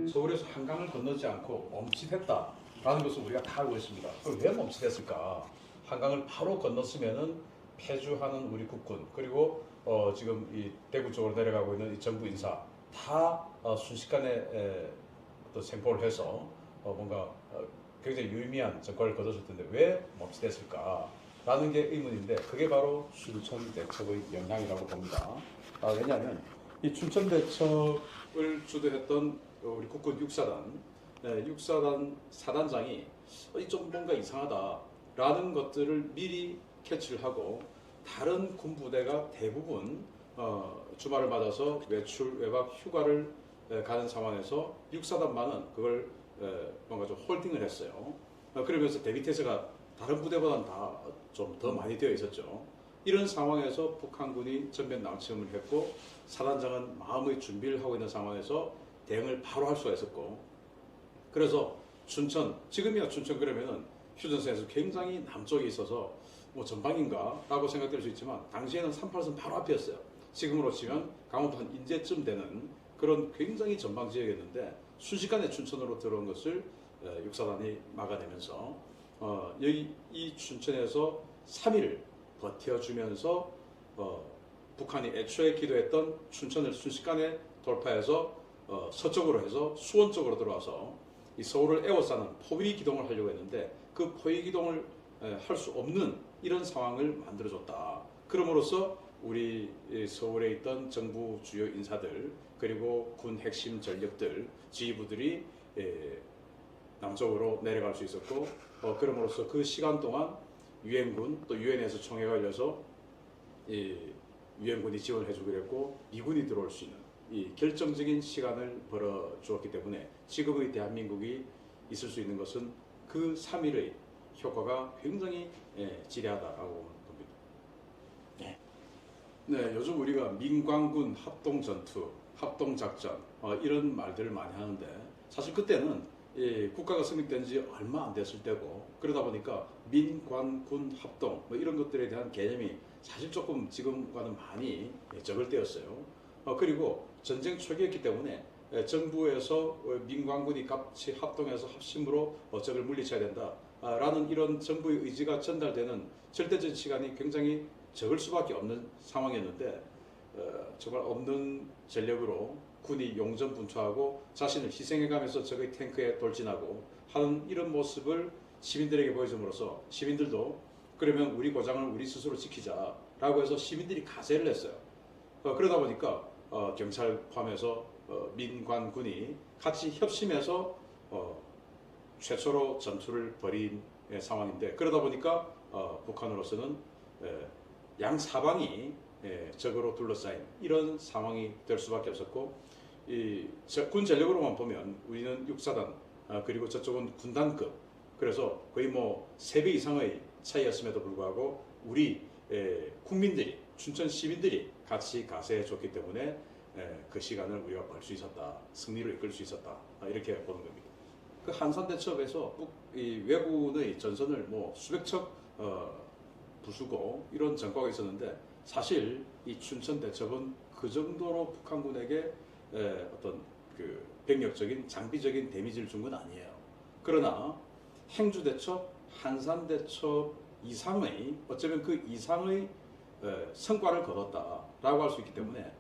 서울에서 한강을 건너지 않고 멈칫했다라는 것을 우리가 다 알고 있습니다. 그럼 왜 멈칫했을까? 한강을 바로 건넜으면은 패주하는 우리 국군 그리고 지금 이 대구 쪽으로 내려가고 있는 이 정부 인사 다 순식간에 어떤 생포를 해서 뭔가 굉장히 유의미한 전과를 거뒀을 텐데 왜 멈칫했을까? 라는 게 의문인데 그게 바로 춘천 대첩의 영향이라고 봅니다. 왜냐하면 이 춘천 대첩을 주도했던 우리 국군 육사단 사단장이 좀 뭔가 이상하다라는 것들을 미리 캐치를 하고 다른 군부대가 대부분 주말을 맞아서 외박 휴가를 가는 상황에서 육사단만은 그걸 뭔가 좀 홀딩을 했어요. 그러면서 대비태세가 다른 부대보다는 다 좀 더 많이 되어 있었죠. 이런 상황에서 북한군이 전면 낭침을 했고 사단장은 마음의 준비를 하고 있는 상황에서 대응을 바로 할 수가 있었고 그래서 춘천, 지금이야 춘천 그러면은 휴전선에서 굉장히 남쪽에 있어서 뭐 전방인가 라고 생각될 수 있지만 당시에는 38선 바로 앞이었어요. 지금으로 치면 강원도 한 인제쯤 되는 그런 굉장히 전방 지역이었는데 순식간에 춘천으로 들어온 것을 육사단이 막아내면서 여기 이 춘천에서 3일을 버텨주면서 북한이 애초에 기도했던 춘천을 순식간에 돌파해서 서쪽으로 해서 수원 쪽으로 들어와서 이 서울을 에워싸는 포위 기동을 하려고 했는데 그 포위 기동을 할 수 없는 이런 상황을 만들어줬다. 그럼으로써 우리 서울에 있던 정부 주요 인사들 그리고 군 핵심 전력들 지휘부들이 남쪽으로 내려갈 수 있었고 그럼으로써 그 시간 동안 유엔군 또 유엔에서 총회가 열려서 유엔군이 지원을 해주기로 했고 미군이 들어올 수 있는 이 결정적인 시간을 벌어주었기 때문에 지금의 대한민국이 있을 수 있는 것은 그 3일의 효과가 굉장히 지대하다라고 봅니다. 네, 요즘 우리가 민관군 합동전투, 합동작전 이런 말들을 많이 하는데 사실 그때는 국가가 성립된 지 얼마 안 됐을 때고 그러다 보니까 민관군 합동 뭐 이런 것들에 대한 개념이 사실 조금 지금과는 많이 적을 때였어요. 그리고 전쟁 초기였기 때문에 정부에서 민관군이 같이 합동해서 합심으로 적을 물리쳐야 된다라는 이런 정부의 의지가 전달되는 절대적인 시간이 굉장히 적을 수밖에 없는 상황이었는데 정말 없는 전력으로 군이 용전분투하고 자신을 희생해가면서 적의 탱크에 돌진하고 하는 이런 모습을 시민들에게 보여줌으로써 시민들도 그러면 우리 고장을 우리 스스로 지키자라고 해서 시민들이 가세를 했어요. 그러다 보니까 경찰 포함해서 민관군이 같이 협심해서 최초로 전투를 벌인 상황인데 그러다 보니까 북한으로서는 양사방이 적으로 둘러싸인 이런 상황이 될 수밖에 없었고 군 전력으로만 보면 우리는 육사단 그리고 저쪽은 군단급 그래서 거의 뭐 3배 이상의 차이였음에도 불구하고 우리 국민들이 춘천 시민들이 같이 가세해 줬기 때문에 그 시간을 우리가 벌 수 있었다. 승리를 이끌 수 있었다. 이렇게 보는 겁니다. 그 한산대첩에서 이 왜군의 전선을 뭐 수백 척 부수고 이런 전과가 있었는데 사실 이 춘천 대첩은 그 정도로 북한군에게 어떤 그 병력적인 장비적인 데미지를 준 건 아니에요. 그러나 행주 대첩, 한산 대첩 이상의 어쩌면 그 이상의 성과를 거뒀다라고 할 수 있기 때문에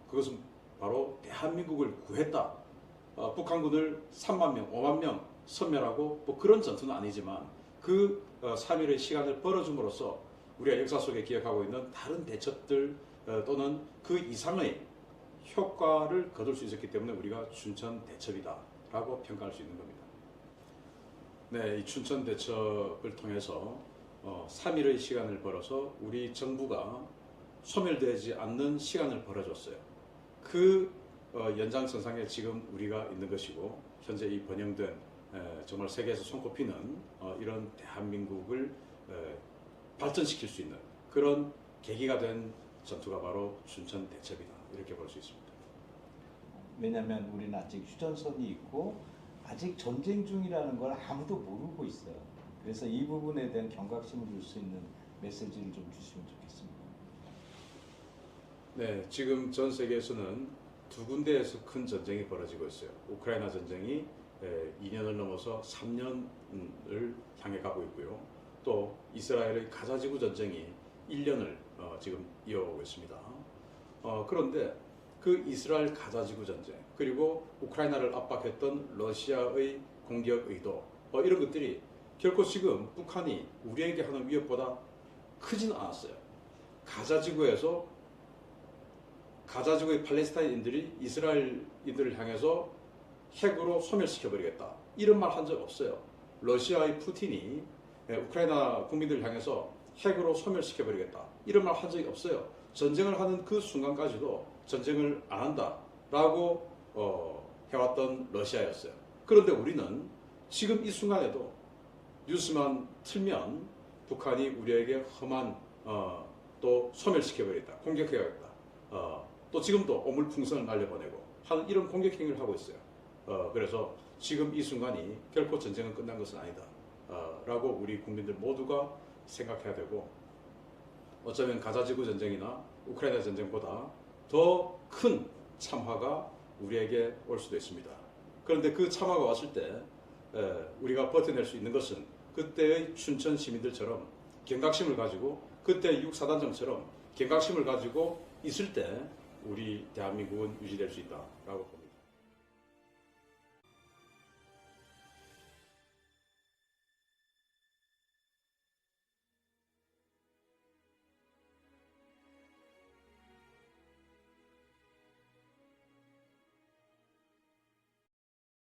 그것은 바로 대한민국을 구했다. 북한군을 3만 명, 5만 명 섬멸하고 뭐 그런 전투는 아니지만 그 3일의 시간을 벌어줌으로써 우리가 역사 속에 기억하고 있는 다른 대첩들 또는 그 이상의 효과를 거둘 수 있었기 때문에 우리가 춘천 대첩이다라고 평가할 수 있는 겁니다. 네, 이 춘천 대첩을 통해서 3일의 시간을 벌어서 우리 정부가 소멸되지 않는 시간을 벌어줬어요. 그 연장선상에 지금 우리가 있는 것이고 현재 이 번영된 정말 세계에서 손꼽히는 이런 대한민국을 발전시킬 수 있는 그런 계기가 된 전투가 바로 춘천 대첩이다 이렇게 볼 수 있습니다. 왜냐하면 우리는 아직 휴전선이 있고 아직 전쟁 중이라는 걸 아무도 모르고 있어요. 그래서 이 부분에 대한 경각심을 줄 수 있는 메시지를 좀 주시면 좋겠습니다. 네, 지금 전 세계에서는 두 군데에서 큰 전쟁이 벌어지고 있어요. 우크라이나 전쟁이 2년을 넘어서 3년을 향해 가고 있고요. 또 이스라엘의 가자지구 전쟁이 1년을 지금 이어오고 있습니다. 그런데 그 이스라엘 가자지구 전쟁 그리고 우크라이나를 압박했던 러시아의 공격 의도 이런 것들이 결코 지금 북한이 우리에게 하는 위협보다 크지는 않았어요. 가자지구의 팔레스타인인들이 이스라엘인들을 향해서 핵으로 소멸시켜버리겠다 이런 말 한 적 없어요. 러시아의 푸틴이 우크라이나 국민들을 향해서 핵으로 소멸시켜버리겠다 이런 말 한 적이 없어요. 전쟁을 하는 그 순간까지도 전쟁을 안 한다라고 해왔던 러시아였어요. 그런데 우리는 지금 이 순간에도 뉴스만 틀면 북한이 우리에게 험한 또 소멸시켜버리겠다, 공격해야겠다. 또 지금도 오물풍선을 날려보내고 하는 이런 공격 행위를 하고 있어요. 그래서 지금 이 순간이 결코 전쟁은 끝난 것은 아니다. 라고 우리 국민들 모두가 생각해야 되고 어쩌면 가자지구 전쟁이나 우크라이나 전쟁보다 더 큰 참화가 우리에게 올 수도 있습니다. 그런데 그 참화가 왔을 때 우리가 버텨낼 수 있는 것은 그때의 춘천 시민들처럼 경각심을 가지고 그때 육사단장처럼 경각심을 가지고 있을 때 우리 대한민국은 유지될 수 있다라고 봅니다.